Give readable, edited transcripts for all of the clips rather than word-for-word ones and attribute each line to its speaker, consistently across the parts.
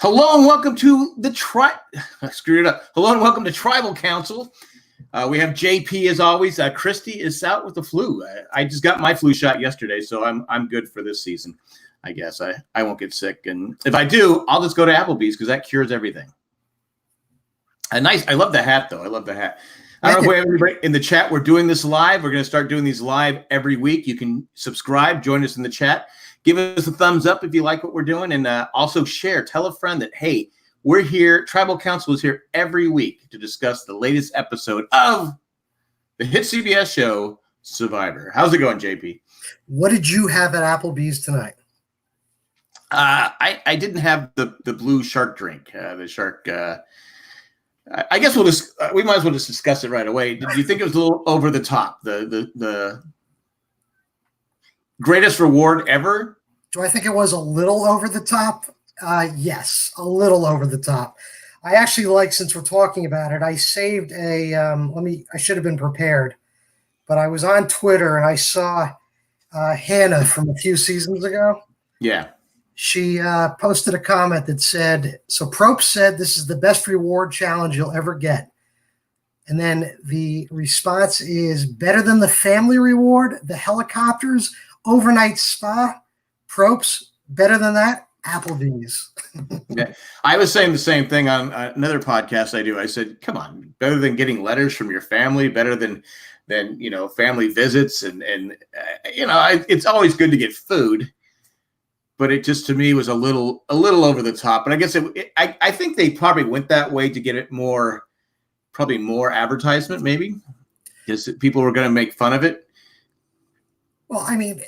Speaker 1: Hello and welcome to the I screwed it up. Hello and welcome to Tribal Council. We have JP as always. Christy is out with the flu. I just got my flu shot yesterday, so I'm good for this season. I guess I won't get sick, and if I do, I'll just go to Applebee's because that cures everything. I love the hat though. I love the hat. I don't know if everybody in the chat. We're doing this live. We're going to start doing these live every week. You can subscribe, join us in the chat. Give us a thumbs up if you like what we're doing, and also share. Tell a friend that, hey, we're here. Tribal Council is here every week to discuss the latest episode of the hit CBS show, Survivor. How's it going, JP?
Speaker 2: What did you have at Applebee's tonight?
Speaker 1: I didn't have the blue shark drink, the shark. I guess we might as well just discuss it right away. Did you think it was a little over the top? The greatest reward ever?
Speaker 2: Do I think it was a little over the top? Yes, a little over the top. I actually since we're talking about it, I saved I should have been prepared, but I was on Twitter and I saw Hannah from a few seasons ago.
Speaker 1: Yeah.
Speaker 2: She posted a comment that said, so Probst said this is the best reward challenge you'll ever get. And then the response is better than the family reward, the helicopters, overnight spa, Probst, better than that, Applebee's.
Speaker 1: Yeah, I was saying the same thing on another podcast I do. I said, come on, better than getting letters from your family, better than family visits. And it's always good to get food. But it just, to me, was a little over the top. But I guess I think they probably went that way to get it more advertisement, maybe, because people were going to make fun of it.
Speaker 2: Well, I mean,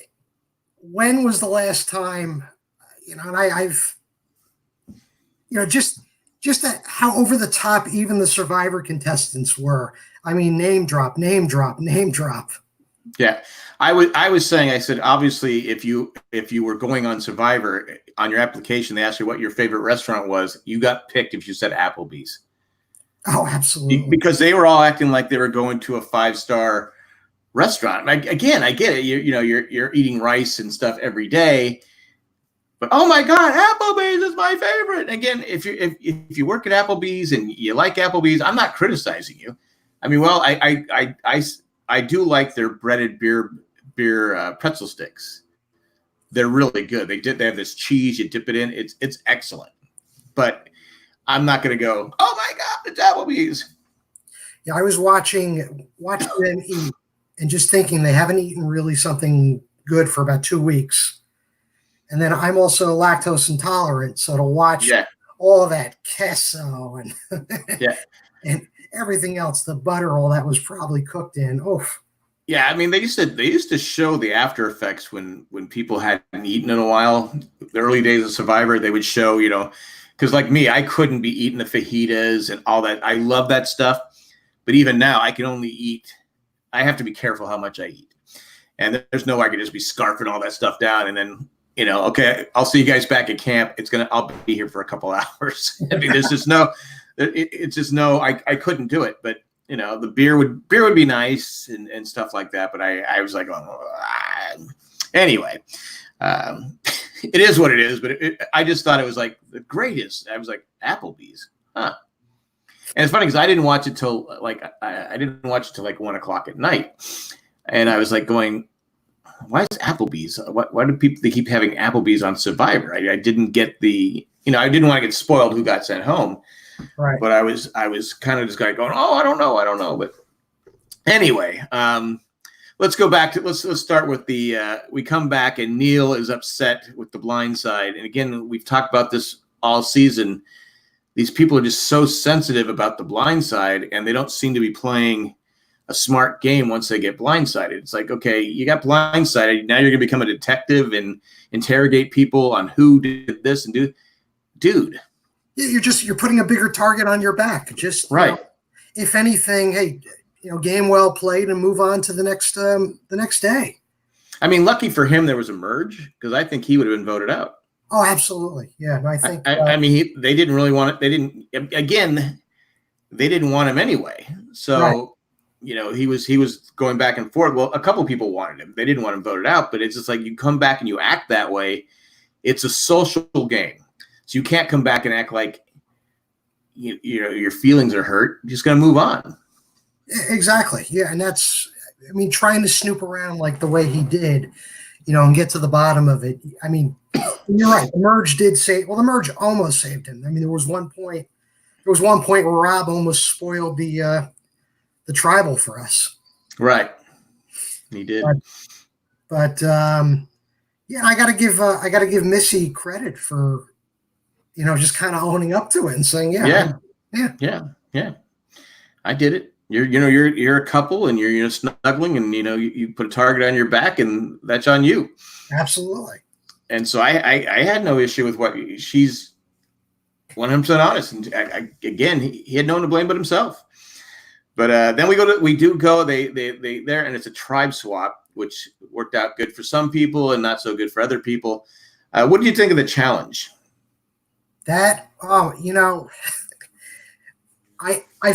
Speaker 2: when was the last time, and I've just how over the top even the Survivor contestants were. I mean, name drop.
Speaker 1: Yeah, I was saying, I said, obviously, if you were going on Survivor, on your application, they asked you what your favorite restaurant was. You got picked if you said Applebee's.
Speaker 2: Oh, absolutely.
Speaker 1: Because they were all acting like they were going to a 5-star restaurant. I get it. You're eating rice and stuff every day, but oh my God, Applebee's is my favorite. Again, if you work at Applebee's and you like Applebee's, I'm not criticizing you. I mean, well, I do like their breaded beer pretzel sticks. They're really good. They have this cheese, you dip it in. It's excellent. But I'm not going to go, oh my God, it's Applebee's.
Speaker 2: Yeah, I was watching them eat and just thinking they haven't eaten really something good for about 2 weeks. And then I'm also lactose intolerant, so to watch all of that queso and and everything else, the butter, all that was probably cooked in. Oof.
Speaker 1: Yeah, I mean, they used to show the after effects when people hadn't eaten in a while. The early days of Survivor, they would show, because like me, I couldn't be eating the fajitas and all that. I love that stuff, but even now, I can only eat. I have to be careful how much I eat, and there's no way I could just be scarfing all that stuff down and then okay, I'll see you guys back at camp. I'll be here for a couple hours. I mean, there's just no. It's just no. I couldn't do it, but. The beer would be nice and stuff like that. But I was like, anyway, it is what it is. But I just thought it was like the greatest. I was like, Applebee's, huh? And it's funny because I didn't watch it till I didn't watch it till like 1 o'clock at night, and I was like going, why is Applebee's? Why do they keep having Applebee's on Survivor? I didn't get I didn't want to get spoiled who got sent home.
Speaker 2: Right.
Speaker 1: But I was kind of just going, oh, I don't know. But anyway, let's go back to let's start with we come back and Neil is upset with the blind side. And again, we've talked about this all season. These people are just so sensitive about the blind side, and they don't seem to be playing a smart game once they get blindsided. It's like, okay, you got blindsided. Now you're going to become a detective and interrogate people on who did this and dude.
Speaker 2: Yeah, you're putting a bigger target on your back. Just
Speaker 1: right.
Speaker 2: If anything, hey, game well played and move on to the next day. I
Speaker 1: mean, lucky for him there was a merge, because I think he would have been voted out.
Speaker 2: Oh, absolutely. Yeah, I think.
Speaker 1: I mean, they didn't really want it. They didn't want him anyway. So, right. He was going back and forth. Well, a couple of people wanted him. They didn't want him voted out, but it's just like you come back and you act that way. It's a social game. So you can't come back and act like you know your feelings are hurt. You're just gonna move on.
Speaker 2: Exactly. Yeah, and that's, I mean, trying to snoop around like the way he did, and get to the bottom of it. I mean, you're right. The merge did save. Well, the merge almost saved him. I mean, there was one point. There was one point where Rob almost spoiled the tribal for us.
Speaker 1: Right. He did.
Speaker 2: But yeah, I got to give Missy credit for just kind of owning up to it and saying,
Speaker 1: yeah, I did it. You're a couple and you're snuggling and you put a target on your back and that's on you.
Speaker 2: Absolutely.
Speaker 1: And so I had no issue with what she's 100% honest. And again, he had no one to blame but himself. But then they there, and it's a tribe swap, which worked out good for some people and not so good for other people. What do you think of the challenge?
Speaker 2: I've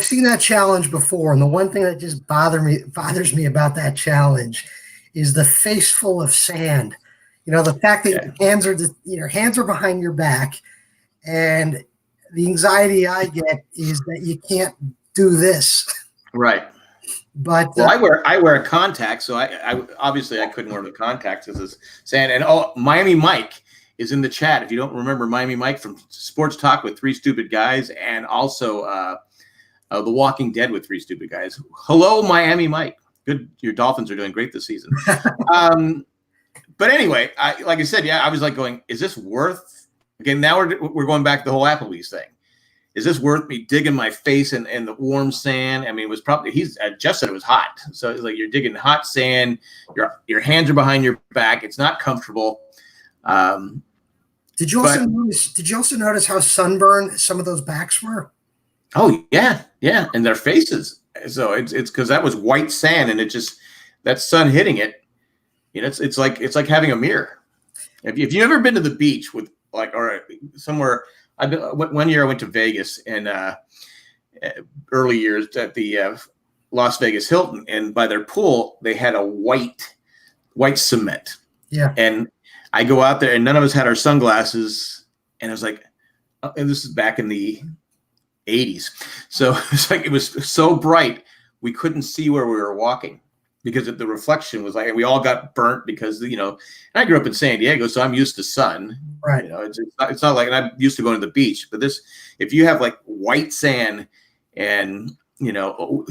Speaker 2: seen that challenge before, and the one thing that just bothers me about that challenge is the face full of sand. The fact that your hands are behind your back, and the anxiety I get is that you can't do this.
Speaker 1: Right.
Speaker 2: But
Speaker 1: I wear a contact, so I obviously I couldn't wear the contacts because it's sand. And Miami Mike is in the chat. If you don't remember Miami Mike from Sports Talk with Three Stupid Guys, and also The Walking Dead with Three Stupid Guys. Hello, Miami Mike. Good, your Dolphins are doing great this season. But anyway, like I said, I was like going, is this worth? Again, now we're going back to the whole Applebee's thing. Is this worth me digging my face in the warm sand? I mean, it was probably Jeff said it was hot, so it's like you're digging hot sand. Your hands are behind your back. It's not comfortable.
Speaker 2: Did you also notice how sunburned some of those backs were?
Speaker 1: Oh yeah, and their faces. So it's because that was white sand, and it just that sun hitting it. It's like having a mirror. If you've ever been to the beach with or somewhere. One year I went to Vegas and early years at the Las Vegas Hilton, and by their pool they had a white cement.
Speaker 2: Yeah.
Speaker 1: And I go out there and none of us had our sunglasses, and I was like, and this is back in the 80s, so it's like it was so bright we couldn't see where we were walking because the reflection was and we all got burnt because and I grew up in San Diego, so I'm used to sun.
Speaker 2: Right.
Speaker 1: It's not like, and I'm used to going to the beach, but if you have white sand and you're going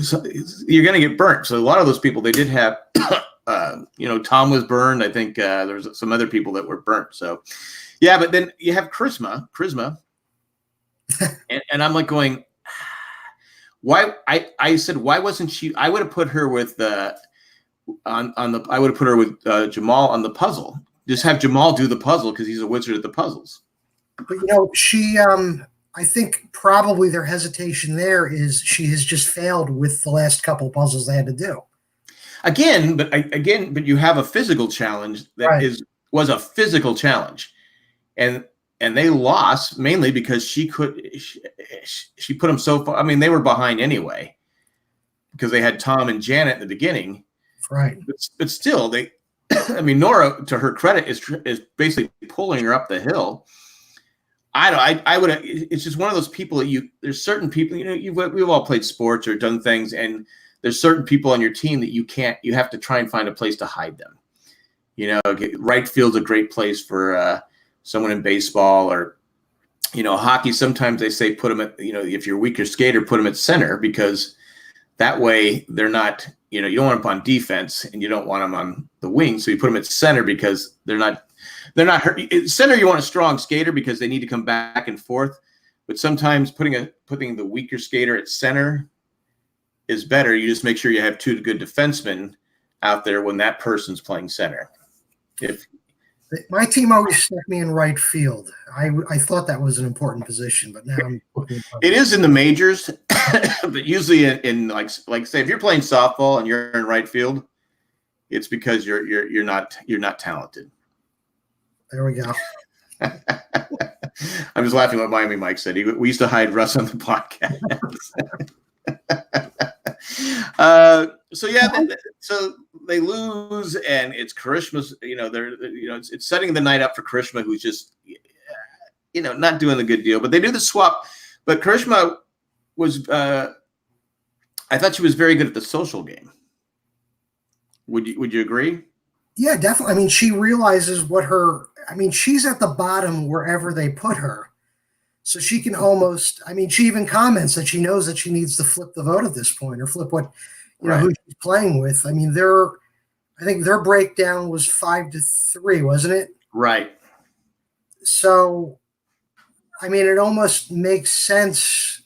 Speaker 1: to get burnt. So a lot of those people, they did have, Tom was burned. I think there was some other people that were burnt. So yeah, but then you have Charisma, and I'm like going, why? I said, why wasn't she? I would have put her with I would have put her with Jamal on the puzzle. Just have Jamal do the puzzle because he's a wizard at the puzzles.
Speaker 2: But she, I think probably their hesitation there is she has just failed with the last couple puzzles they had to do.
Speaker 1: But you have a physical challenge that was a physical challenge, and they lost mainly because she put them so far. I mean, they were behind anyway because they had Tom and Janet in the beginning.
Speaker 2: Right.
Speaker 1: But still, Nora, to her credit, is basically pulling her up the hill. I would. It's just one of those people that there's certain people. We've all played sports or done things, and there's certain people on your team that you have to try and find a place to hide them. Right field's a great place for someone in baseball or hockey. Sometimes they say put them at if you're a weaker skater, put them at center because that way they're not. You don't want them on defense and you don't want them on the wing. So you put them at center because they're not hurt. Center, you want a strong skater because they need to come back and forth. But sometimes putting the weaker skater at center is better. You just make sure you have two good defensemen out there when that person's playing center.
Speaker 2: My team always stuck me in right field. I thought that was an important position, but now
Speaker 1: it is in the majors, but usually in like say if you're playing softball and you're in right field, it's because you're not talented.
Speaker 2: There we go.
Speaker 1: I'm just laughing at what Miami Mike said. We used to hide Russ on the podcast. So they lose, and it's Karishma's. It's setting the night up for Karishma, who's just not doing the good deal. But they do the swap. But Karishma was, I thought she was very good at the social game. Would you agree?
Speaker 2: Yeah, definitely. I mean, she realizes she's at the bottom wherever they put her. So she can almost, she even comments that she knows that she needs to flip the vote at this point, or flip what,
Speaker 1: Right.
Speaker 2: who she's playing with. I think their breakdown was 5-3, wasn't it?
Speaker 1: Right.
Speaker 2: So, it almost makes sense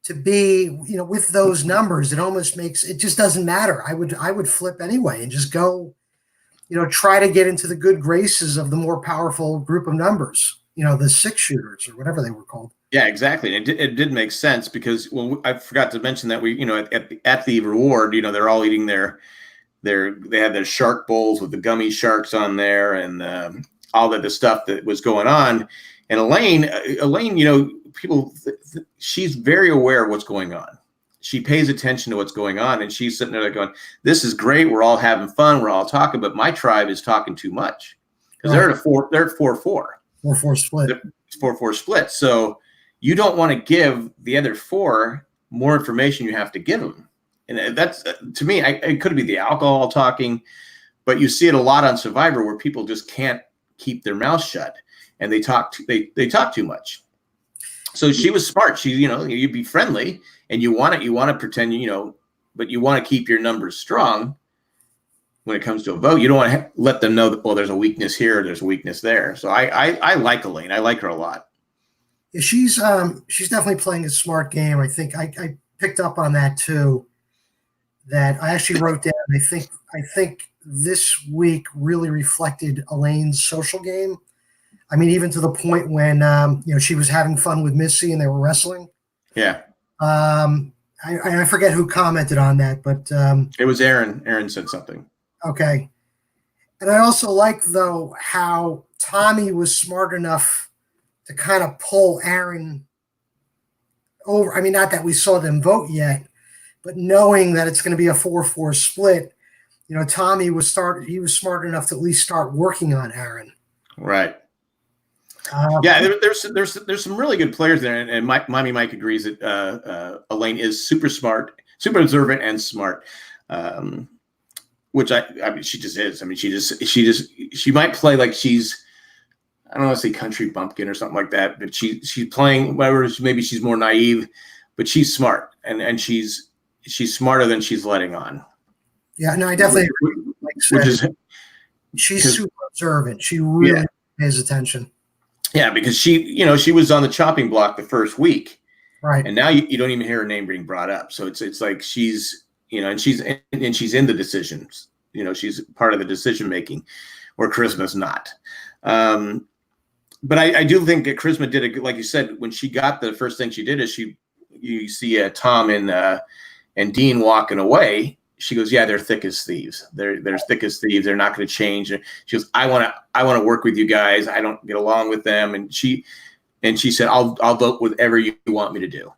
Speaker 2: to be, with those numbers. It just doesn't matter. I would flip anyway and just go, try to get into the good graces of the more powerful group of numbers, the 6-shooters or whatever they were called.
Speaker 1: Yeah, exactly. And it did make sense because I forgot to mention that we, at the reward, they're all eating they had their shark bowls with the gummy sharks on there and all the stuff that was going on. And Elaine, she's very aware of what's going on. She pays attention to what's going on, and she's sitting there going, "This is great. We're all having fun. We're all talking, but my tribe is talking too much because they're at 4-4.
Speaker 2: 4-4 split.
Speaker 1: It's 4-4 split. So you don't want to give the other 4 more information you have to give them. And that's, to me, it could be the alcohol talking, but you see it a lot on Survivor where people just can't keep their mouth shut and they talk too much. So she was smart. She, you'd be friendly and you want to pretend, but you want to keep your numbers strong when it comes to a vote. You don't want to let them know that, well, there's a weakness here, there's a weakness there. So I like Elaine. I like her a lot.
Speaker 2: Yeah, she's definitely playing a smart game. I think I picked up on that too. That I actually wrote down. I think this week really reflected Elaine's social game. Even to the point when she was having fun with Missy and they were wrestling.
Speaker 1: Yeah.
Speaker 2: I forget who commented on that, but
Speaker 1: it was Aaron. Aaron said something.
Speaker 2: Okay. And I also like, though, how Tommy was smart enough to kind of pull Aaron over. Not that we saw them vote yet, but knowing that it's going to be a 4-4 split, Tommy was smart enough to at least start working on Aaron.
Speaker 1: Right. Yeah, there's some really good players there, and Mommy Mike agrees that Elaine is super smart, super observant, and smart. Which she just is. She might play like she's, I don't want to say country bumpkin or something like that, but she's playing whatever. Maybe she's more naive, but she's smart and she's smarter than she's letting on.
Speaker 2: Yeah, no, I definitely agree. She's super observant. She really pays attention.
Speaker 1: Yeah, because she was on the chopping block the first week,
Speaker 2: right?
Speaker 1: And now you don't even hear her name being brought up. So it's like she's and she's in the decisions. She's part of the decision making, where Charisma's not. But I do think that Charisma did like you said, when she got the first thing she did is you see Tom and Dean walking away. She goes, yeah, they're thick as thieves. They're thick as thieves. They're not going to change. She goes, I want to work with you guys. I don't get along with them. And she said, I'll vote whatever you want me to do.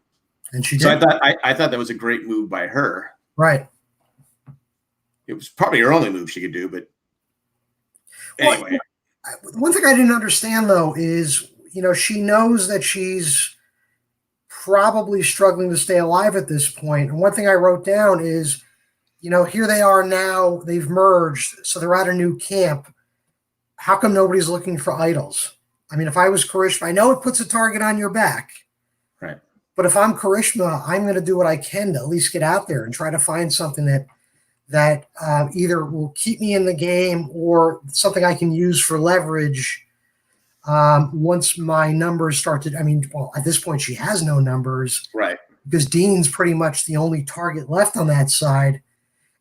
Speaker 2: And she did.
Speaker 1: So I thought that was a great move by her.
Speaker 2: Right.
Speaker 1: It was probably her only move she could do, but anyway.
Speaker 2: One thing I didn't understand, though, is, she knows that she's probably struggling to stay alive at this point. And one thing I wrote down is, here they are now, they've merged, so they're at a new camp. How come nobody's looking for idols? If I was Karishma, I know it puts a target on your back.
Speaker 1: Right.
Speaker 2: But if I'm Karishma, I'm going to do what I can to at least get out there and try to find something that either will keep me in the game or something I can use for leverage once my numbers start to, at this point she has no numbers.
Speaker 1: Right.
Speaker 2: Because Dean's pretty much the only target left on that side.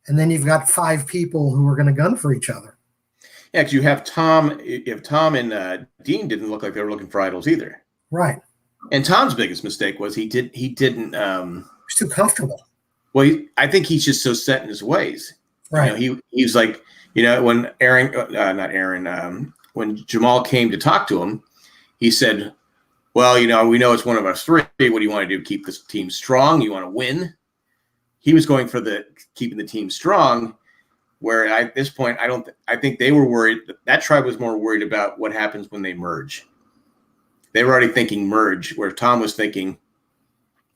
Speaker 2: And then you've got 5 people who are going to gun for each other.
Speaker 1: Yeah, because you have Tom and Dean didn't look like they were looking for idols either.
Speaker 2: Right.
Speaker 1: And Tom's biggest mistake was he didn't.
Speaker 2: He's too comfortable.
Speaker 1: Well, I think he's just so set in his ways.
Speaker 2: Right.
Speaker 1: He's like, when when Jamal came to talk to him, he said, well, we know it's one of us 3. What do you want to do? Keep this team strong? You want to win? He was going for keeping the team strong, where at this point, I think they were worried. That tribe was more worried about what happens when they merge. They were already thinking merge, where Tom was thinking,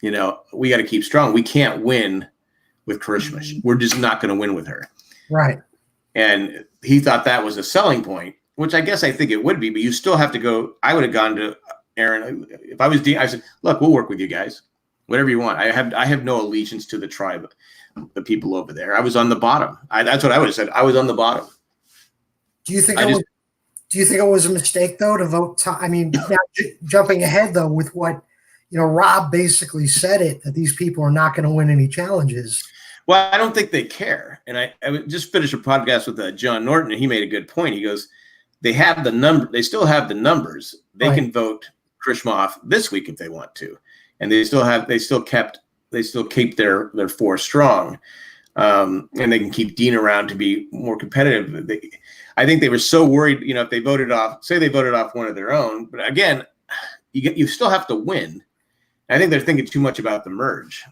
Speaker 1: we got to keep strong. We can't win with Karishma. We're just not going to win with her.
Speaker 2: Right.
Speaker 1: And he thought that was a selling point, which I guess I think it would be, but you still have to go. I would have gone to Aaron. If I was Dean, I said, look, we'll work with you guys. Whatever you want. I have no allegiance to the tribe, the people over there. I was on the bottom. That's what I would have said. I was on the bottom.
Speaker 2: Do you think it was a mistake though to vote Tom? I mean, now jumping ahead though with what Rob basically said that these people are not going to win any challenges.
Speaker 1: Well, I don't think they care. And I just finished a podcast with John Norton, and he made a good point. He goes, they have the number. They still have the numbers. They
Speaker 2: Right.
Speaker 1: can vote Karishma off this week if they want to, and they still keep their four strong, and they can keep Dean around to be more competitive. I think they were so worried. If they voted off one of their own, but again, you still have to win. I think they're thinking too much about the merge.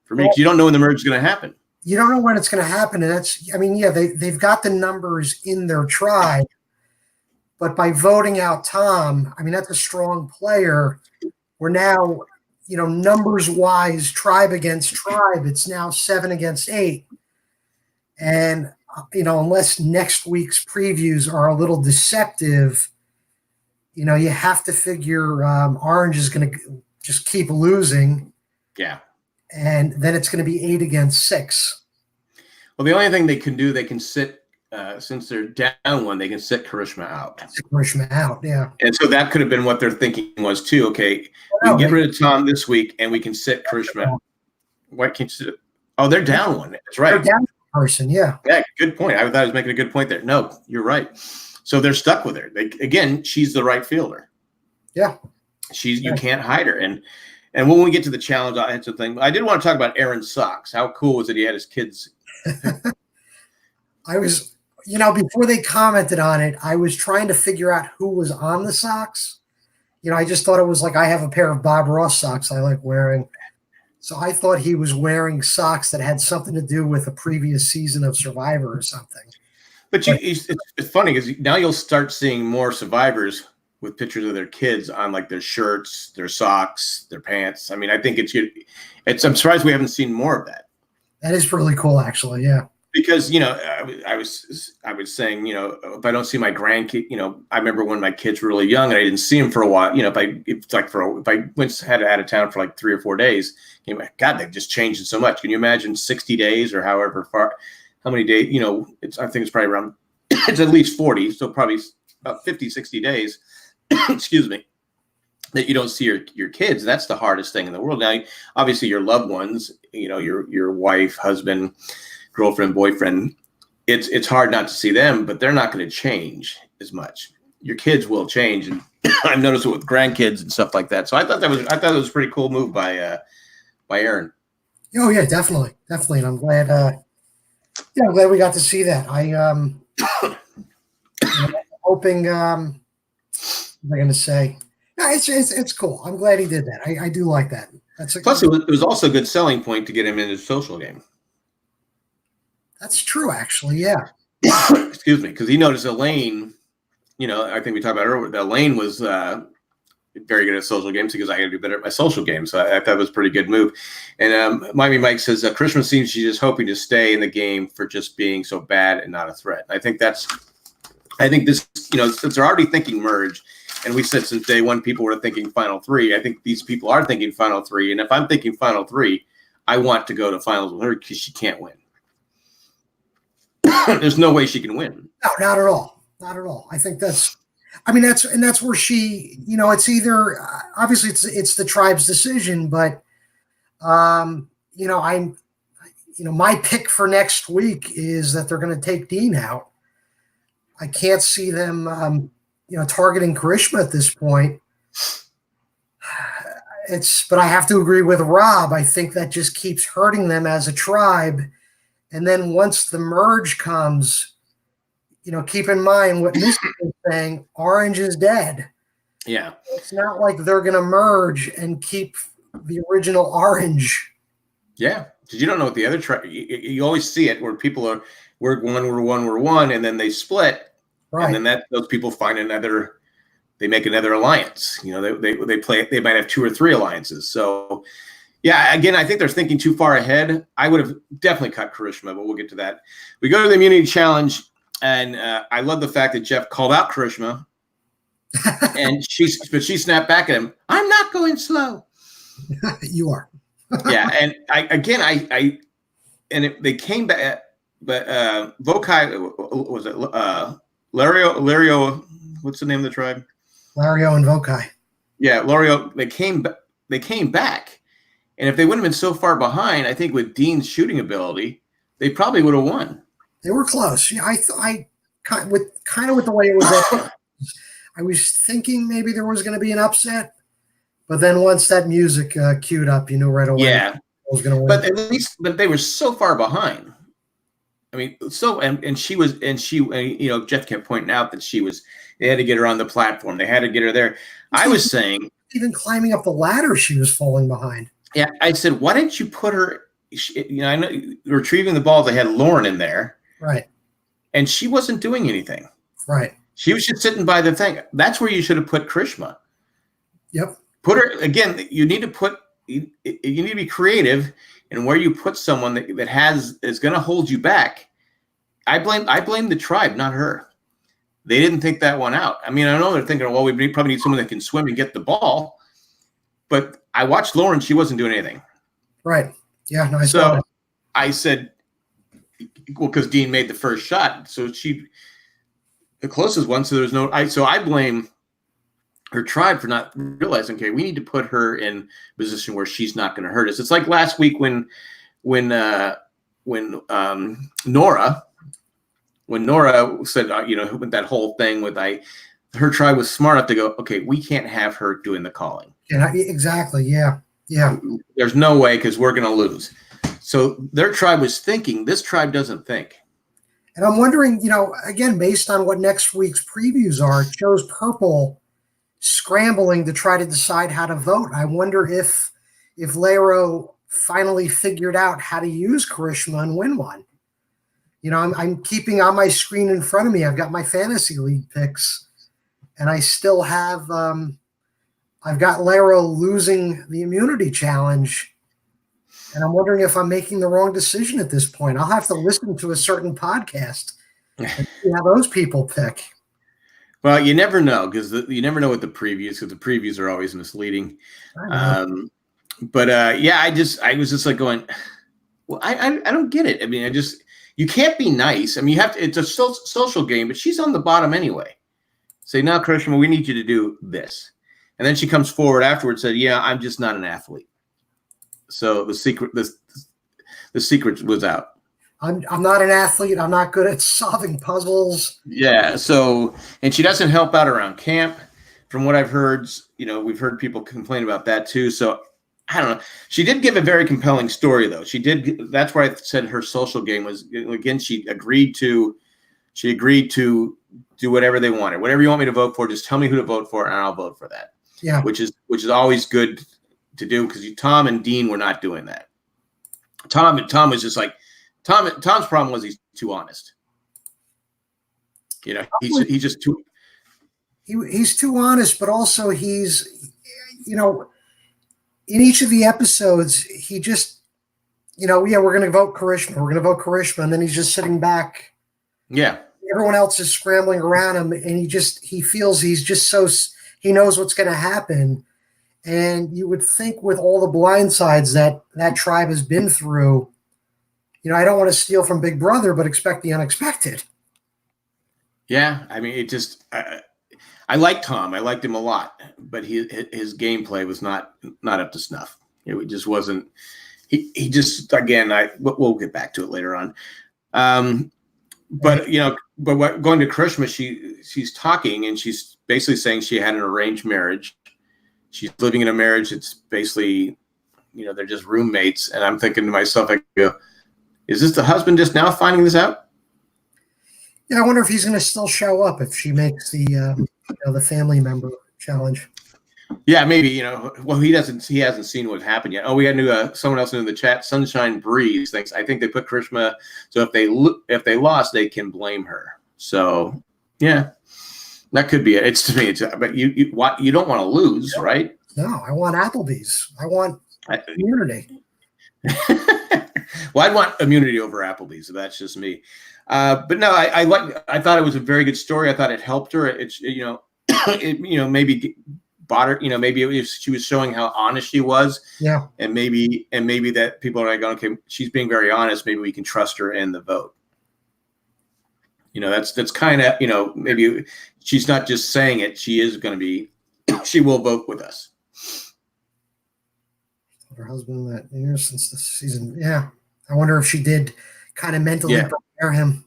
Speaker 1: For me, because you don't know when the merge is going to happen.
Speaker 2: You don't know when it's going to happen, and they've got the numbers in their tribe, but by voting out Tom, that's a strong player. We're now, numbers wise, tribe against tribe, it's now 7 against 8, and unless next week's previews are a little deceptive, you have to figure Orange is going to just keep losing.
Speaker 1: Yeah.
Speaker 2: And then it's going to be 8 against 6.
Speaker 1: Well, the only thing they can do, they can sit, since they're down 1, they can sit Karishma out.
Speaker 2: Karishma out, yeah.
Speaker 1: And so that could have been what their thinking was too. Okay, we can get rid of Tom this week, and we can sit Karishma. Why can't you sit? Oh, they're down 1. That's right.
Speaker 2: They're down a person, yeah.
Speaker 1: Yeah, good point. I thought I was making a good point there. No, you're right. So they're stuck with her. Again, she's the right fielder.
Speaker 2: Yeah.
Speaker 1: You can't hide her. And when we get to the challenge, I had something. I did want to talk about Aaron's socks. How cool was it? He had his kids.
Speaker 2: I was, before they commented on it, I was trying to figure out who was on the socks. I just thought it was like I have a pair of Bob Ross socks I like wearing. So I thought he was wearing socks that had something to do with a previous season of Survivor or something.
Speaker 1: But it's funny because now you'll start seeing more survivors with pictures of their kids on like their shirts, their socks, their pants. I think I'm surprised we haven't seen more of that.
Speaker 2: That is really cool, actually. Yeah. Because,
Speaker 1: I was saying, if I don't see my grandkid, I remember when my kids were really young and I didn't see them for a while, if I had out of town for like 3 or 4 days, God, they've just changed it so much. Can you imagine 60 days or however far, how many days, I think it's probably around, it's at least 40. So probably about 50, 60 days, excuse me, that you don't see your kids. That's the hardest thing in the world. Now, obviously your loved ones, your wife, husband, girlfriend, boyfriend, it's hard not to see them, but they're not going to change as much. Your kids will change, and I've noticed it with grandkids and stuff like that. So I thought it was a pretty cool move by Aaron.
Speaker 2: Oh yeah, definitely, and I'm glad. I'm glad we got to see that. Hoping. What am I going to say? No, it's cool. I'm glad he did that. I do like that.
Speaker 1: Plus, it was also a good selling point to get him in his social game.
Speaker 2: That's true, actually. Yeah.
Speaker 1: Excuse me, because he noticed Elaine. I think we talked about earlier. Elaine was very good at social games because I got to do better at my social games. So I thought it was a pretty good move. And Miami Mike says Christmas seems she's just hoping to stay in the game for just being so bad and not a threat. I think this, since they're already thinking merge, and we said since day one people were thinking final 3. I think these people are thinking final 3. And if I'm thinking final 3, I want to go to finals with her because she can't win. There's no way she can win.
Speaker 2: No, not at all. Not at all. I think that's where she, it's either obviously it's the tribe's decision, but my pick for next week is that they're going to take Dean out. I can't see them, targeting Karishma at this point. But I have to agree with Rob. I think that just keeps hurting them as a tribe. And then once the merge comes, keep in mind what Mystic is saying, Orange is dead.
Speaker 1: Yeah.
Speaker 2: It's not like they're going to merge and keep the original Orange.
Speaker 1: Yeah. Because you don't know what the other tribe, you always see it where people are, we're one, and then they split.
Speaker 2: Right.
Speaker 1: And then those people find another they make another alliance. They might have 2 or 3 alliances. So yeah, again, I think they're thinking too far ahead. I would have definitely cut Karishma, but we'll get to that. We go to the immunity challenge, and I love the fact that Jeff called out Karishma, and she snapped back at him. I'm not going slow.
Speaker 2: You are.
Speaker 1: Yeah, and they came back, but Vokai, was it Lario? What's the name of the tribe?
Speaker 2: Lario and Vokai.
Speaker 1: Yeah, Lario. They came back. And if they wouldn't have been so far behind, I think with Dean's shooting ability, they probably would have won.
Speaker 2: They were close. Yeah, I with the way it was. I was thinking maybe there was going to be an upset, but then once that music queued up, you knew right away.
Speaker 1: Yeah,
Speaker 2: was going to win.
Speaker 1: But they were so far behind. I mean, and Jeff kept pointing out that they had to get her on the platform. They had to get her there. I was saying,
Speaker 2: even climbing up the ladder, she was falling behind.
Speaker 1: Yeah, I said, why didn't you put her? I know retrieving the balls. They had Lauren in there,
Speaker 2: right,
Speaker 1: and she wasn't doing anything.
Speaker 2: Right,
Speaker 1: she was just sitting by the thing. That's where you should have put Karishma.
Speaker 2: Yep.
Speaker 1: Put her again. You need to be creative in where you put someone that is going to hold you back. I blame the tribe, not her. They didn't think that one out. I mean, I know they're thinking, well, we probably need someone that can swim and get the ball. But I watched Lauren; she wasn't doing anything.
Speaker 2: Right. Yeah. No.
Speaker 1: So I said, well, because Dean made the first shot, so the closest one. So there's no. So I blame her tribe for not realizing. Okay, we need to put her in a position where she's not going to hurt us. It's like last week when Nora said, with that whole thing with her tribe was smart enough to go, okay, we can't have her doing the calling.
Speaker 2: Yeah, exactly. Yeah. Yeah.
Speaker 1: There's no way, because we're going to lose. So their tribe was thinking. This tribe doesn't think.
Speaker 2: And I'm wondering, again, based on what next week's previews are, it shows Purple scrambling to try to decide how to vote. I wonder if Lero finally figured out how to use Karishma and win one. I'm keeping on my screen in front of me. I've got my fantasy league picks, and I still have I've got Lero losing the immunity challenge, and I'm wondering if I'm making the wrong decision at this point. I'll have to listen to a certain podcast and see how those people pick.
Speaker 1: Well, you never know, because you never know what the previews, because the previews are always misleading. I was just like going, well, I don't get it. I mean, you can't be nice. I mean, it's a social game, but she's on the bottom anyway. Say, no, Karishma, we need you to do this. And then she comes forward afterwards and said, yeah, I'm just not an athlete. So the secret was out. I'm not an athlete. I'm not good at solving puzzles. Yeah. So, and she doesn't help out around camp. From what I've heard, we've heard people complain about that too. So I don't know. She did give a very compelling story, though. She did. That's where I said her social game was. Again, she agreed to do whatever they wanted. Whatever you want me to vote for, just tell me who to vote for, and I'll vote for that. Yeah. Which is always good to do, because Tom and Dean were not doing that. Tom was just like Tom's problem was he's too honest. He's just too. He's too honest, but also he's, in each of the episodes, he just, we're going to vote Karishma. We're going to vote Karishma. And then he's just sitting back. Yeah. Everyone else is scrambling around him. And he feels he knows what's going to happen. And you would think, with all the blindsides that tribe has been through, I don't want to steal from Big Brother, but expect the unexpected. Yeah. I mean, I liked Tom. I liked him a lot, but his gameplay was not up to snuff. It just wasn't. He just, again, we'll get back to it later on. Going to Karishma, she's talking, and she's basically saying she had an arranged marriage. She's living in a marriage. It's basically, they're just roommates. And I'm thinking to myself, I go, is this the husband just now finding this out? Yeah, I wonder if he's going to still show up if she makes the family member challenge. Yeah, maybe. Well, he hasn't seen what happened yet. Oh, we had someone else in the chat. Sunshine Breeze thinks, I think they put Karishma. So if they lost, they can blame her. So yeah, That could be it. It's to me. But you don't want to lose, right?
Speaker 2: No, I want Applebee's. I want immunity.
Speaker 1: Well, I'd want immunity over Applebee's. So that's just me. But no, I thought it was a very good story. I thought it helped her. It's maybe bought her. Maybe she was showing how honest she was.
Speaker 2: Yeah.
Speaker 1: And maybe that people are like, okay, she's being very honest. Maybe we can trust her in the vote. That's kind of, maybe she's not just saying it. She is going to be, she will vote with us.
Speaker 2: Her husband that year since the season. Yeah. I wonder if she did kind of mentally prepare him.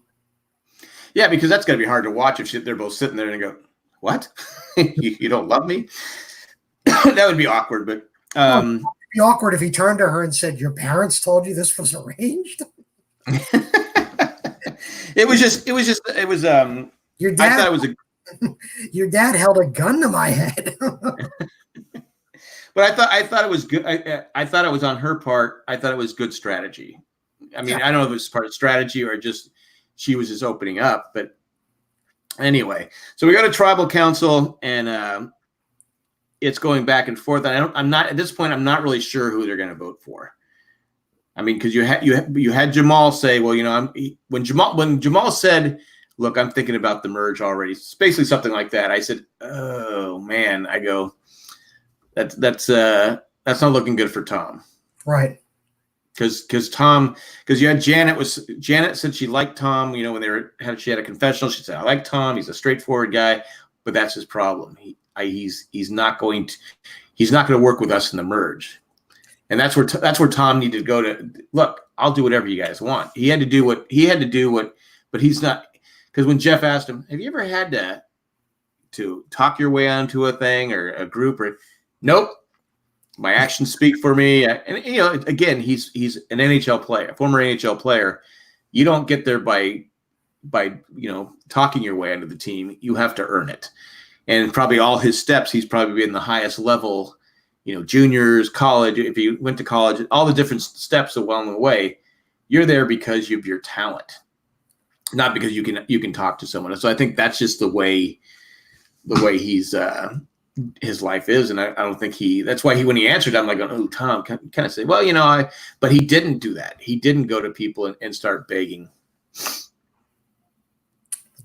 Speaker 1: Yeah, because that's going to be hard to watch if they're both sitting there and go, what? you don't love me? That would be awkward, but
Speaker 2: it would be awkward if he turned to her and said, your parents told you this was arranged?
Speaker 1: It was
Speaker 2: your dad,
Speaker 1: I thought it was
Speaker 2: your dad held a gun to my head.
Speaker 1: But I thought it was good. I thought it was on her part. I thought it was good strategy. I mean, I don't know if it was part of strategy or just she was just opening up. But anyway, so we go to tribal council and it's going back and forth. I'm not at this point. I'm not really sure who they're going to vote for. I mean, because you had Jamal say, well, when Jamal said, look, I'm thinking about the merge already. It's basically something like that. I said, oh man, I go, that's not looking good for Tom.
Speaker 2: Right.
Speaker 1: Because you had Janet said she liked Tom, when she had a confessional, she said, I like Tom. He's a straightforward guy, but that's his problem. He's not going to work with us in the merge. And that's where Tom needed to go to. Look, I'll do whatever you guys want. He had to do what, but he's not. Because when Jeff asked him, have you ever had to talk your way onto a thing or a group? Or nope. My actions speak for me. And again, he's an NHL player, a former NHL player. You don't get there by talking your way into the team. You have to earn it. And probably all his steps, he's probably been the highest level. Juniors, college, if you went to college, all the different steps along the way, you're there because of your talent, not because you can talk to someone. So I think that's just the way he's his life is. And I don't think that's why when he answered, I'm like, oh, Tom, kind of say, well, but he didn't do that. He didn't go to people and start begging.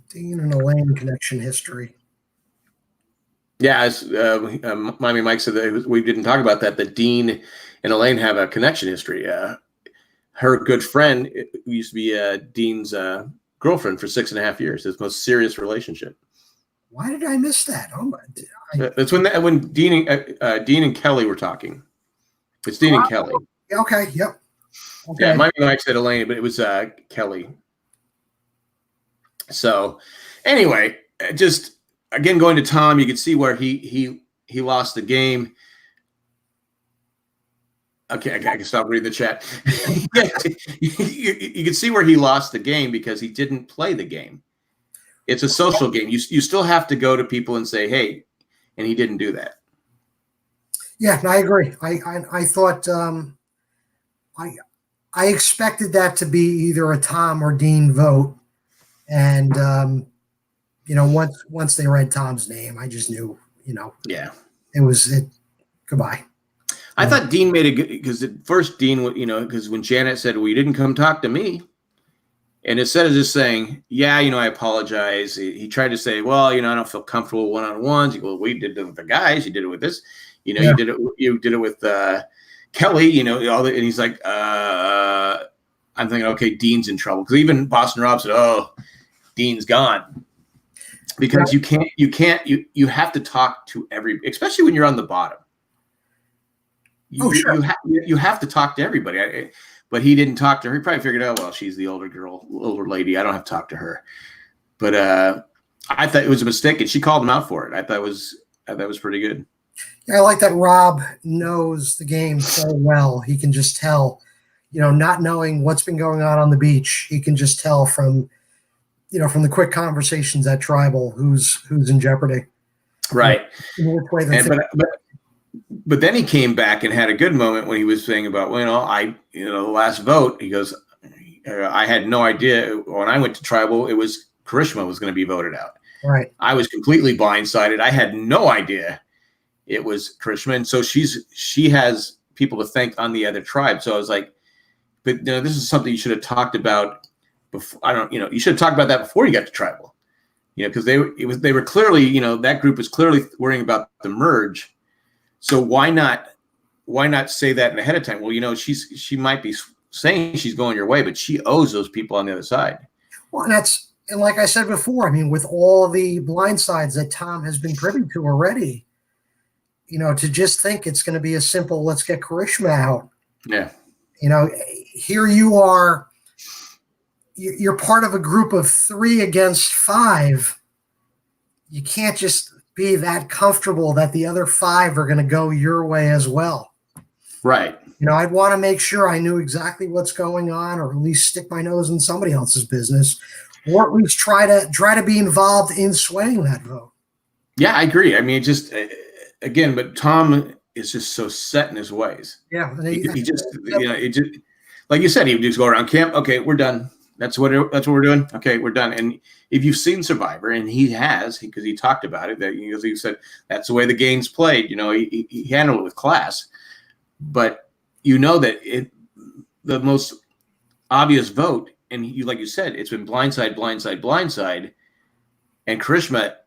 Speaker 2: Dean and Elaine connection history.
Speaker 1: Yeah, as Miami Mike said, that we didn't talk about that. That Dean and Elaine have a connection history. Her good friend used to be Dean's girlfriend for 6.5 years. His most serious relationship.
Speaker 2: Why did I miss that? Oh my!
Speaker 1: That's when Dean and Kelly were talking. It's Dean and Kelly.
Speaker 2: Okay. Yep. Okay.
Speaker 1: Yeah, Miami Mike said Elaine, but it was Kelly. So, anyway, just. Again, going to Tom, you could see where he lost the game. Okay, I can stop reading the chat. You can see where he lost the game because he didn't play the game. It's a social game. You still have to go to people and say, hey, and he didn't do that.
Speaker 2: Yeah, I agree. I thought I expected that to be either a Tom or Dean vote, and once they read Tom's name, I just knew,
Speaker 1: yeah,
Speaker 2: it was it. Goodbye.
Speaker 1: I thought Dean made a good, because at first Dean, because when Janet said, well, you didn't come talk to me. And instead of just saying, yeah, I apologize. He tried to say, well, I don't feel comfortable one-on-ones. Well, we did it with the guys. You did it with this, you did it with Kelly, and he's like, I'm thinking, okay, Dean's in trouble. Because even Boston Rob said, oh, Dean's gone. Because you have to talk to especially when you're on the bottom. You have to talk to everybody. But he didn't talk to her. He probably figured out, well, she's the older lady. I don't have to talk to her. But I thought it was a mistake, and she called him out for it. I thought it was pretty good.
Speaker 2: Yeah, I like that Rob knows the game so well. He can just tell, not knowing what's been going on the beach. He can just tell from the quick conversations at Tribal, who's in jeopardy.
Speaker 1: Right. But then he came back and had a good moment when he was saying about, the last vote, he goes, I had no idea when I went to Tribal, it was Karishma was going to be voted out.
Speaker 2: Right.
Speaker 1: I was completely blindsided. I had no idea it was Karishma. And so she has people to thank on the other tribe. So I was like, but you know, this is something you should have talked about before. You should have talked about that before you got to tribal, because they were clearly, that group was clearly worrying about the merge. So why not say that ahead of time? Well, she might be saying she's going your way, but she owes those people on the other side.
Speaker 2: Well, and like I said before, I mean, with all the blind sides that Tom has been privy to already, to just think it's going to be a simple, let's get Karishma out.
Speaker 1: Yeah.
Speaker 2: Here you are, you're part of a group of 3 against 5. You can't just be that comfortable that the other 5 are going to go your way as well.
Speaker 1: Right.
Speaker 2: I'd want to make sure I knew exactly what's going on, or at least stick my nose in somebody else's business, or at least try to be involved in swaying that vote.
Speaker 1: Yeah, I agree. I mean, just again, but Tom is just so set in his ways.
Speaker 2: Yeah,
Speaker 1: he just, it just, like you said, he would just go around camp. Okay, we're done. That's what we're doing. Okay, we're done. And if you've seen Survivor, and he has, because he talked about it, that he said that's the way the game's played. He handled it with class. But that the most obvious vote, and like you said, it's been blindside, blindside, blindside, and Karishma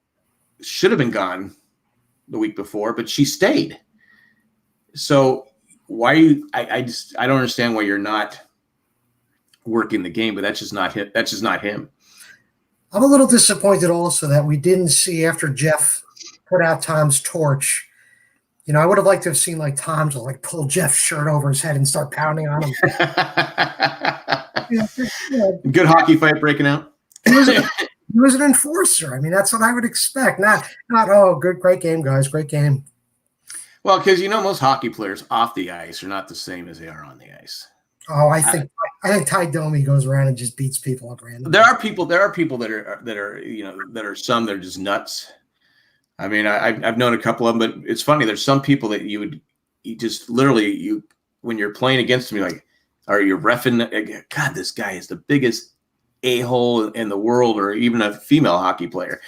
Speaker 1: should have been gone the week before, but she stayed. So why I don't understand why you're not working the game, but that's just not him. That's just not him.
Speaker 2: I'm a little disappointed also that we didn't see, after Jeff put out Tom's torch. I would have liked to have seen like Tom to like pull Jeff's shirt over his head and start pounding on him.
Speaker 1: Good hockey fight breaking out.
Speaker 2: He was an enforcer. I mean, that's what I would expect. Not great game, guys, great game.
Speaker 1: Well, because most hockey players off the ice are not the same as they are on the ice.
Speaker 2: Oh, I think Ty Domi goes around and just beats people up randomly.
Speaker 1: There are people that are some that are just nuts. I mean, I've known a couple of them, but it's funny. There's some people that you just literally when you're playing against them, you're like, are you reffing? God, this guy is the biggest a-hole in the world, or even a female hockey player,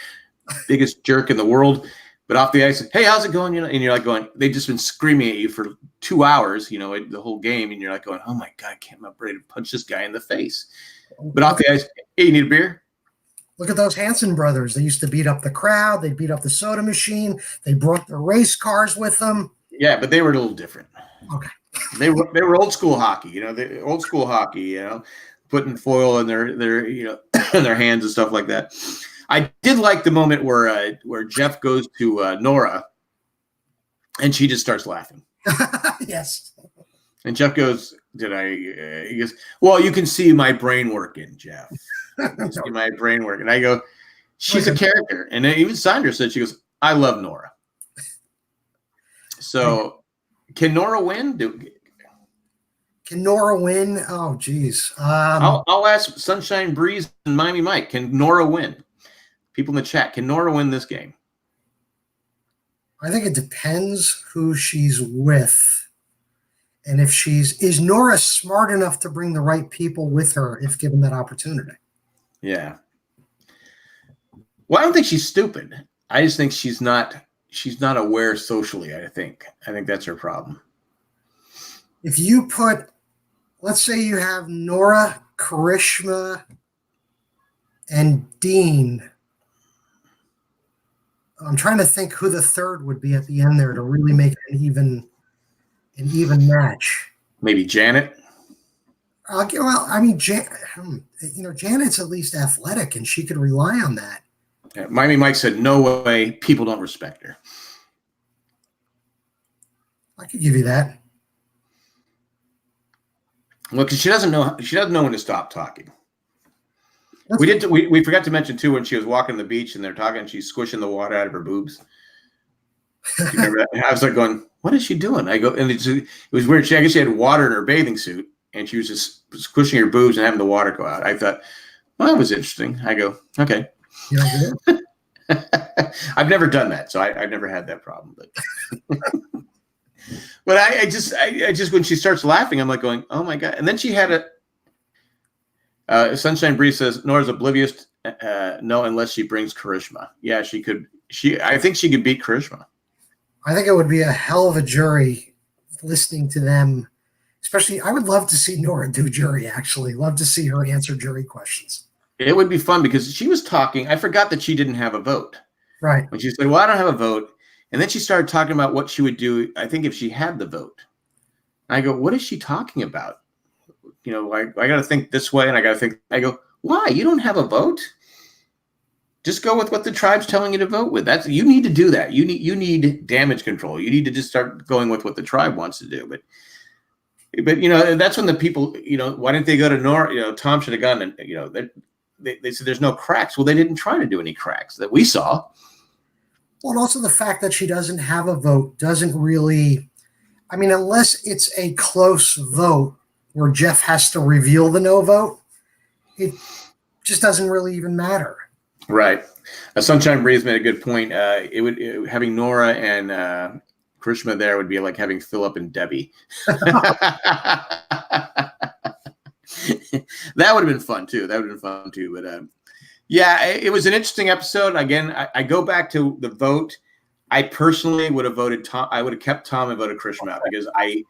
Speaker 1: biggest jerk in the world. But off the ice, hey, how's it going? And you're like going, they've just been screaming at you for 2 hours, the whole game. And you're like going, oh my God, I can't remember ready to punch this guy in the face. But off the ice, hey, you need a beer?
Speaker 2: Look at those Hanson brothers. They used to beat up the crowd. They beat up the soda machine. They brought their race cars with them.
Speaker 1: Yeah, but they were a little different.
Speaker 2: Okay.
Speaker 1: They were old school hockey, old school hockey, putting foil in their in their hands and stuff like that. I did like the moment where Jeff goes to Nora, and she just starts laughing.
Speaker 2: Yes.
Speaker 1: And Jeff goes, he goes, well, you can see my brain working, Jeff. See my brain working. And I go, she's a character. And even Sandra said, she goes, I love Nora. So can Nora win?
Speaker 2: Can Nora win? Oh, geez.
Speaker 1: I'll ask Sunshine Breeze and Miami Mike. Can Nora win? People in the chat, can Nora win this game?
Speaker 2: I think it depends who she's with. And if is Nora smart enough to bring the right people with her if given that opportunity?
Speaker 1: Yeah. Well, I don't think she's stupid. I just think she's not aware socially, I think. I think that's her problem.
Speaker 2: If you let's say you have Nora, Karishma, and Dean. I'm trying to think who the third would be at the end there to really make an even match.
Speaker 1: Maybe Janet.
Speaker 2: Well, I mean, Janet's at least athletic, and she could rely on that.
Speaker 1: Yeah, Miami Mike said, "No way, people don't respect her."
Speaker 2: I could give you that.
Speaker 1: Well, because she doesn't know when to stop talking. We forgot to mention too when she was walking on the beach and they're talking, and she's squishing the water out of her boobs. Do you remember that? And I was like going, "What is she doing?" I go, and it was weird. I guess she had water in her bathing suit, and she was just squishing her boobs and having the water go out. I thought, well, that was interesting. I go, okay. I've never done that, so I've never had that problem. But but I just when she starts laughing, I'm like going, oh my God. And then she had Sunshine Breeze says Nora's oblivious No, unless she brings charisma. Yeah, she could. I think she could beat charisma.
Speaker 2: I think it would be a hell of a jury listening to them. Especially, I would love to see Nora do jury, actually. Love to see her answer jury questions.
Speaker 1: It would be fun because she was talking. I forgot that she didn't have a vote.
Speaker 2: Right.
Speaker 1: When she said, well, I don't have a vote. And then she started talking about what she would do, I think, if she had the vote. And I go, what is she talking about? I got to think this way, and I go, why? You don't have a vote? Just go with what the tribe's telling you to vote with. You need to do that. You need damage control. You need to just start going with what the tribe wants to do. But that's when the people, why didn't they go to Nora? Tom should have gone, and they said there's no cracks. Well, they didn't try to do any cracks that we saw.
Speaker 2: Well, and also the fact that she doesn't have a vote doesn't really, unless it's a close vote where Jeff has to reveal the no vote, it just doesn't really even matter.
Speaker 1: Right. Sunshine Breeze made a good point. Having Nora and Krishma there would be like having Philip and Debbie. That would have been fun too. But yeah, it was an interesting episode. Again, I go back to the vote. I personally would have voted Tom. I would have kept Tom and voted Krishma out because I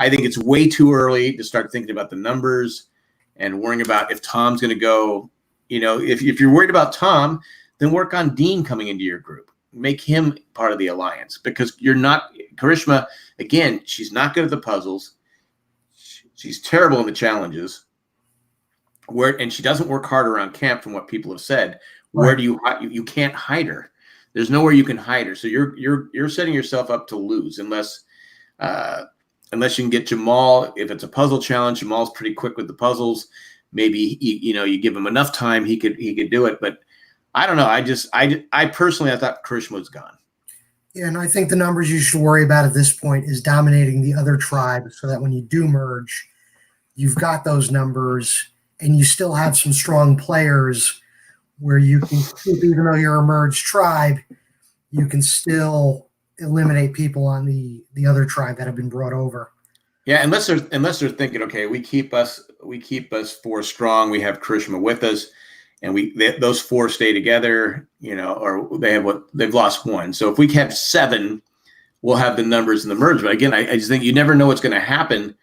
Speaker 1: think it's way too early to start thinking about the numbers and worrying about if Tom's going to go. If you're worried about Tom, then work on Dean coming into your group. Make him part of the alliance because you're not Karishma. Again, she's not good at the puzzles. She's terrible in the challenges. And she doesn't work hard around camp, from what people have said. Where do you can't hide her? There's nowhere you can hide her. So you're setting yourself up to lose unless you can get Jamal. If it's a puzzle challenge, Jamal's pretty quick with the puzzles. Maybe you give him enough time, he could do it. But I don't know. I personally thought Karishma was gone.
Speaker 2: Yeah, and I think the numbers you should worry about at this point is dominating the other tribe, so that when you do merge, you've got those numbers. And you still have some strong players where you can, even though you're a merged tribe, you can still eliminate people on the other tribe that have been brought over.
Speaker 1: Yeah, unless they're thinking, okay, we keep us 4 strong. We have Karishma with us, and those 4 stay together. Or they've lost 1. So if we have 7, we'll have the numbers in the merge. But again, I just think you never know what's going to happen.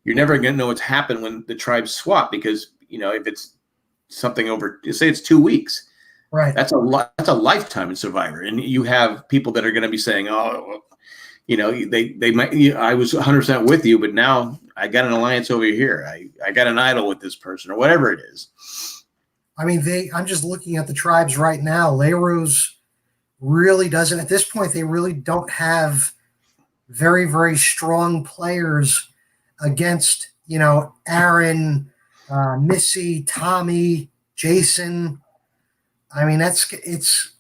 Speaker 1: You're never going to know what's happened when the tribes swap because, if it's something over, say it's 2 weeks,
Speaker 2: right?
Speaker 1: That's a lifetime in Survivor. And you have people that are going to be saying, oh, they might, I was 100% with you, but now I got an alliance over here. I got an idol with this person or whatever it is.
Speaker 2: I'm just looking at the tribes right now. Lero's really doesn't, at this point, they really don't have very, very strong players against, Aaron, Missy, Tommy, Jason. It's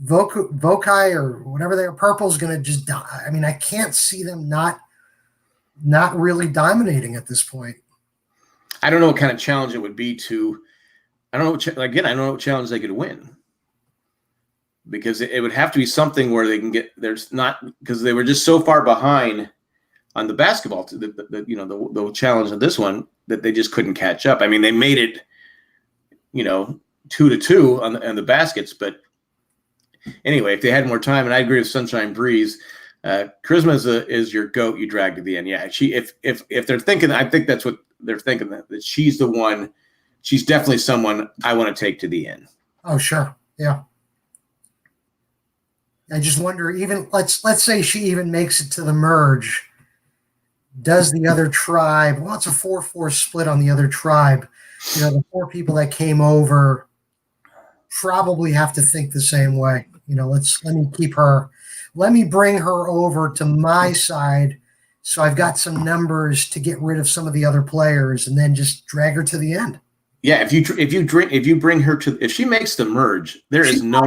Speaker 2: Vokai or whatever they are. Purple's going to just die. I can't see them not really dominating at this point.
Speaker 1: I don't know what kind of challenge it would be to. I don't know what challenge they could win. Because it would have to be something where they can get. There's not because they were just so far behind on the basketball, the challenge of this one that they just couldn't catch up. They made it, 2-2 on the baskets, but anyway, if they had more time, and I agree with Sunshine Breeze, Charisma is your goat you drag to the end. Yeah, if they're thinking, I think that's what they're thinking, that she's the one. She's definitely someone I want to take to the end.
Speaker 2: Oh, sure, yeah. I just wonder, even let's say she even makes it to the merge. Does the other tribe? Well, it's a 4-4 split on the other tribe. The 4 people that came over probably have to think the same way. Let me bring her over to my side, so I've got some numbers to get rid of some of the other players, and then just drag her to the end.
Speaker 1: Yeah, if you bring her to, if she makes the merge, there is no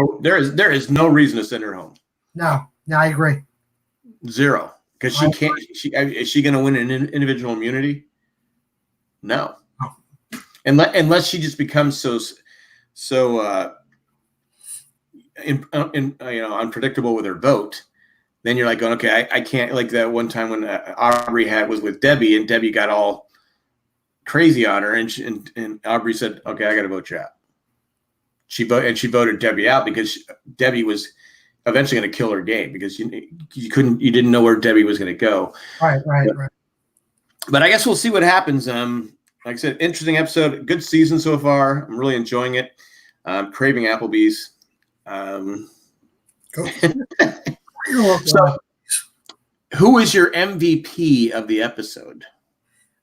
Speaker 1: reason to send her home.
Speaker 2: No, I agree.
Speaker 1: 0, because she can't. Is she going to win an individual immunity? No, unless she just becomes so unpredictable with her vote. Then you're like going, okay, I can't, like that one time when Aubrey was with Debbie, and Debbie got all crazy on her, and Aubrey said, okay, I got to vote you out. she voted Debbie out because Debbie was eventually going to kill her game because you didn't know where Debbie was going to go.
Speaker 2: Right.
Speaker 1: But I guess we'll see what happens. Like I said, interesting episode, good season so far. I'm really enjoying it. Craving Applebee's. So, who is your MVP of the episode?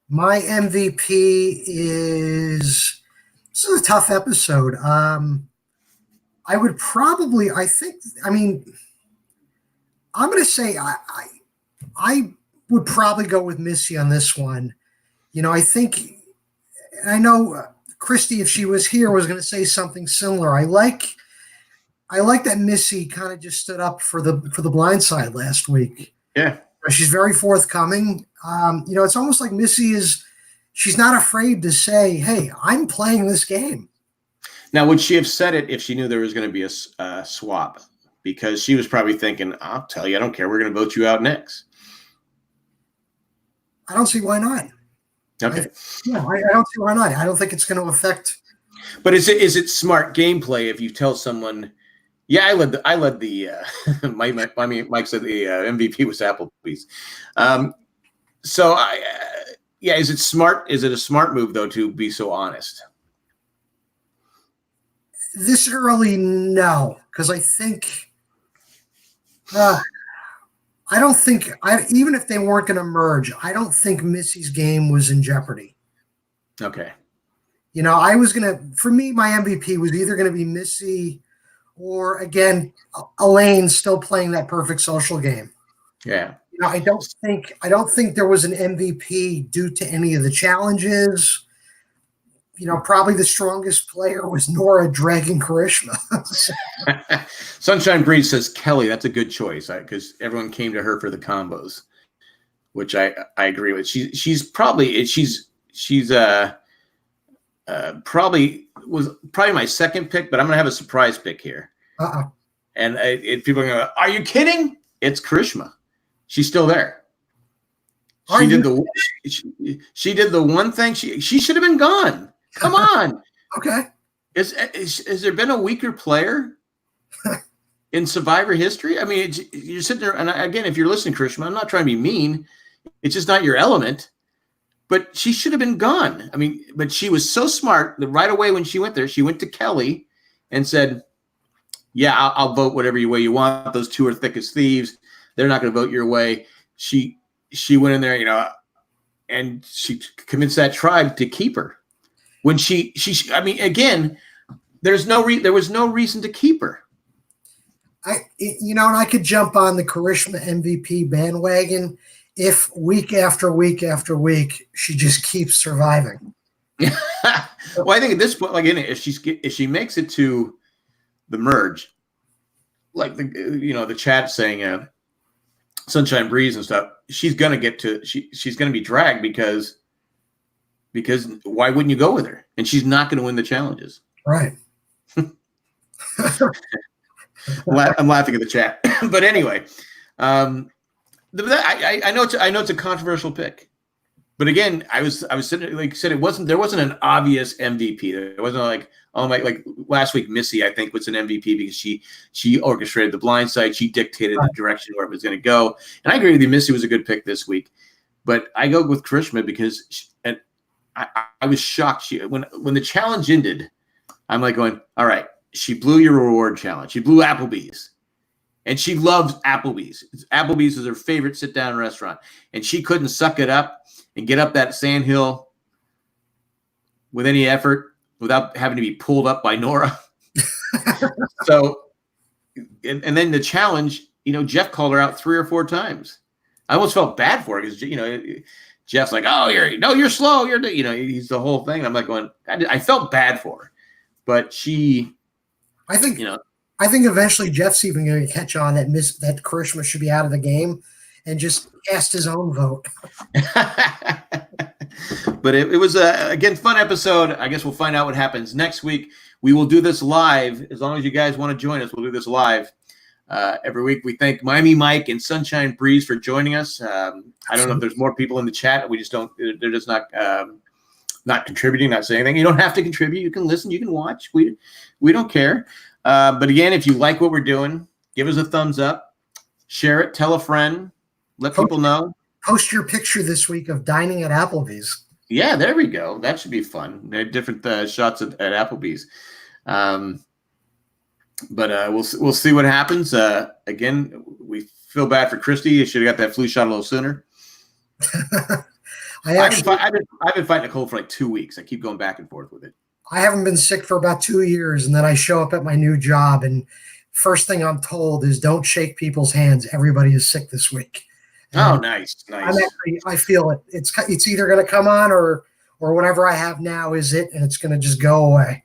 Speaker 2: My MVP is, this is a tough episode. I'm going to say I would probably go with Missy on this one. I know Christy, if she was here, was going to say something similar. I like that Missy kind of just stood up for the blind side last week.
Speaker 1: Yeah.
Speaker 2: She's very forthcoming. It's almost like she's not afraid to say, hey, I'm playing this game.
Speaker 1: Now, would she have said it if she knew there was going to be a swap? Because she was probably thinking, I'll tell you, I don't care. We're going to vote you out next.
Speaker 2: I don't see why not.
Speaker 1: Okay.
Speaker 2: I don't see why not. I don't think it's going to affect.
Speaker 1: But is it smart gameplay if you tell someone, yeah, I led the Mike said the MVP was Applebee's. Is it smart? Is it a smart move though to be so honest?
Speaker 2: This early, no, because I think even if they weren't going to merge, I don't think Missy's game was in jeopardy.
Speaker 1: Okay.
Speaker 2: For me, my MVP was either going to be Missy or, again, Elaine still playing that perfect social game.
Speaker 1: Yeah.
Speaker 2: I don't think there was an MVP due to any of the challenges. Probably the strongest player was Nora dragging Karishma.
Speaker 1: Sunshine Breeze says Kelly. That's a good choice because everyone came to her for the combos, which I agree with. She's probably my second pick, but I'm gonna have a surprise pick here. And people are gonna go, are you kidding? It's Karishma. She's still there. She did the one thing she should have been gone. Come on.
Speaker 2: Okay.
Speaker 1: Has there been a weaker player in Survivor history? I mean, you're sitting there, and again, if you're listening, Karishma, I'm not trying to be mean. It's just not your element. But she should have been gone. I mean, but she was so smart that right away when she went there, she went to Kelly and said, yeah, I'll vote whatever way you want. Those two are thick as thieves. They're not going to vote your way. She went in there, and she convinced that tribe to keep her. When again, there was no reason to keep her.
Speaker 2: And I could jump on the Karishma MVP bandwagon if week after week after week she just keeps surviving.
Speaker 1: Well, I think at this point, again, if she makes it to the merge, like the chat saying Sunshine Breeze and stuff, she's gonna she's gonna be dragged because why wouldn't you go with her? And she's not going to win the challenges.
Speaker 2: Right.
Speaker 1: I'm laughing at the chat, but anyway, I know it's a controversial pick, but again, I was sitting, like I said, there wasn't an obvious MVP. There wasn't like last week, Missy, I think, was an MVP because she orchestrated the blind side. She dictated the direction where it was going to go. And I agree with you. Missy was a good pick this week, but I go with Karishma because I was shocked. When the challenge ended, I'm like going, all right, she blew your reward challenge. She blew Applebee's. And she loves Applebee's. Applebee's is her favorite sit-down restaurant. And she couldn't suck it up and get up that sandhill with any effort without having to be pulled up by Nora. So, and then the challenge, Jeff called her out 3 or 4 times. I almost felt bad for her because, Jeff's like, oh, you're slow. He's the whole thing. I'm like going, I felt bad for her, but
Speaker 2: I think eventually Jeff's even going to catch on that Karishma should be out of the game and just cast his own vote.
Speaker 1: But it was again, fun episode. I guess we'll find out what happens next week. We will do this live. As long as you guys want to join us, we'll do this live. Every week. We thank Miami Mike and Sunshine Breeze for joining us. I don't know if there's more people in the chat. We just don't. They're just not not contributing, not saying anything. You don't have to contribute. You can listen. You can watch. We don't care. But again, if you like what we're doing, give us a thumbs up, share it, tell a friend, let people know.
Speaker 2: Post your picture this week of dining at Applebee's.
Speaker 1: Yeah, there we go. That should be fun. They have different shots at Applebee's. But we'll see what happens. Again, we feel bad for Christy. You should have got that flu shot a little sooner. I've been fighting a cold for like 2 weeks. I keep going back and forth with it.
Speaker 2: I haven't been sick for about 2 years, and then I show up at my new job, and first thing I'm told is don't shake people's hands. Everybody is sick this week.
Speaker 1: And nice.
Speaker 2: I feel it. It's either going to come on or whatever I have now is it, and it's going to just go away.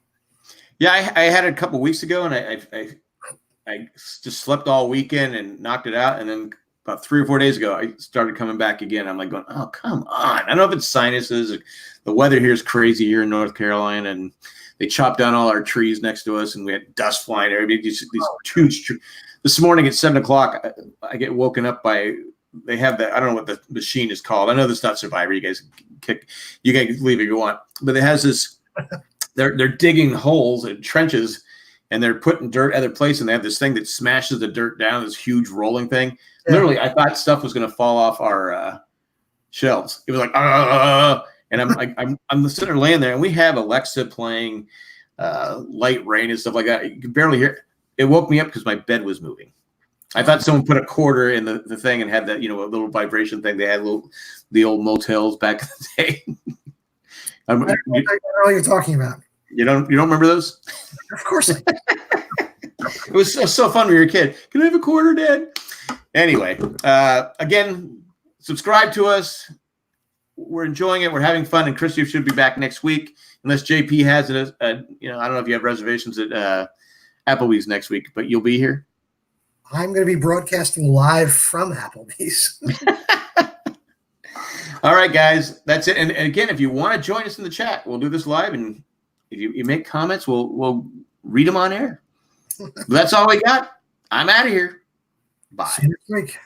Speaker 1: Yeah, I had it a couple of weeks ago, and I just slept all weekend and knocked it out, and then about 3 or 4 days ago, I started coming back again. I'm like going, oh, come on. I don't know if it's sinuses. The weather here is crazy here in North Carolina, and they chopped down all our trees next to us, and we had dust flying there. These huge trees. This morning at 7 o'clock, I get woken up by they have that. I don't know what the machine is called. I know that's not Survivor. You guys can leave if you want, but it has this. They're digging holes and trenches, and they're putting dirt other place, and they have this thing that smashes the dirt down. This huge rolling thing. Yeah. Literally, I thought stuff was going to fall off our shelves. It was like, and I'm sitting there laying there, and we have Alexa playing light rain and stuff like that. You can barely hear it. It woke me up because my bed was moving. I thought someone put a quarter in the thing and had that, a little vibration thing. They had the old motels back in the day.
Speaker 2: I don't know what you're talking about.
Speaker 1: You don't remember those?
Speaker 2: Of course I do.
Speaker 1: It was so fun when you were a kid. Can I have a quarter, Dad? Anyway, again, subscribe to us. We're enjoying it. We're having fun, and Christy should be back next week, unless JP has it. I don't know if you have reservations at Applebee's next week, but you'll be here.
Speaker 2: I'm going to be broadcasting live from Applebee's.
Speaker 1: All right, guys, that's it. And again, if you want to join us in the chat, we'll do this live, and if you make comments, we'll read them on air. That's all we got. I'm out of here. Bye.
Speaker 2: See you next week.